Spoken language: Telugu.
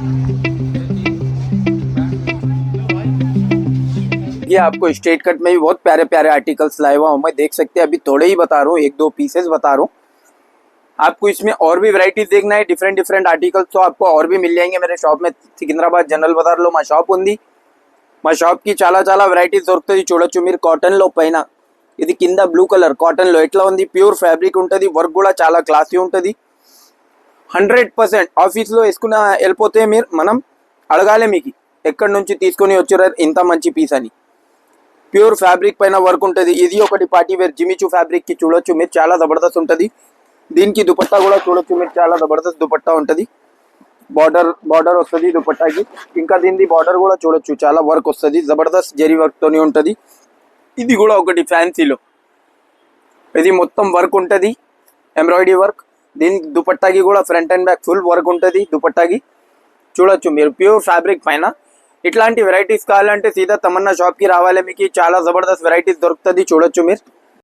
ये आपको स्ट्रेट कट में भी बहुत प्यारे प्यारे आर्टिकल्स लाए हुआ हूँ मैं, देख सकते हैं। अभी थोड़े ही बता रहा हूँ, एक दो पीसेस बता रहा हूँ आपको। इसमें और भी वैरायटीज देखना है, डिफरेंट डिफरेंट आर्टिकल्स, तो आपको और भी मिल जाएंगे मेरे షాప్ में। సికింద్రాబాద్ జనరల్ బజార్లో మా షాప్ ఉంది। మా షాప్కి చాలా చాలా వెరైటీస్ దొరుకుతుంది, చూడొచ్చు మీరు। కాటన్లో పైన ఇది కింద బ్లూ కలర్ కాటన్లో ఎట్లా ఉంది, ప్యూర్ ఫ్యాబ్రిక్ ఉంటుంది, వర్క్ కూడా చాలా క్లాసీ ఉంటుంది। 100% ఆఫీస్లో వేసుకున్న వెళ్ళిపోతే మీరు మనం అడగాలి మీకు ఎక్కడి నుంచి తీసుకొని వచ్చారు ఇంత మంచి పీస్ అని। ప్యూర్ ఫ్యాబ్రిక్ పైన వర్క్ ఉంటుంది। ఇది ఒకటి పార్టీ వేర్ జిమిచూ ఫ్యాబ్రిక్కి చూడొచ్చు మీరు, చాలా జబర్దస్త్ ఉంటుంది। దీనికి దుపట్టా కూడా చూడొచ్చు మీరు, చాలా జబర్దస్త్ దుపట్టా ఉంటుంది। బార్డర్ వస్తుంది దుపట్టాకి, ఇంకా దీని బార్డర్ కూడా చూడొచ్చు, చాలా వర్క్ వస్తుంది, జబర్దస్త్ జరీ వర్క్తోనే ఉంటుంది। ఇది కూడా ఒకటి ఫ్యాన్సీలో, ఇది మొత్తం వర్క్ ఉంటుంది, ఎంబ్రాయిడరీ వర్క్। దీని దుపట్టాకి కూడా front and back full work ఉంటుంది దుపట్టాకి, చూడొచ్చు మీరు। ప్యూర్ ఫ్యాబ్రిక్ పైన ఇట్లాంటి వెరైటీస్ కావాలంటే సీదా తమన్నా షాప్కి రావాలి, మీకు చాలా జబర్దస్త్ వెరైటీస్ దొరుకుతుంది, చూడొచ్చు మీరు।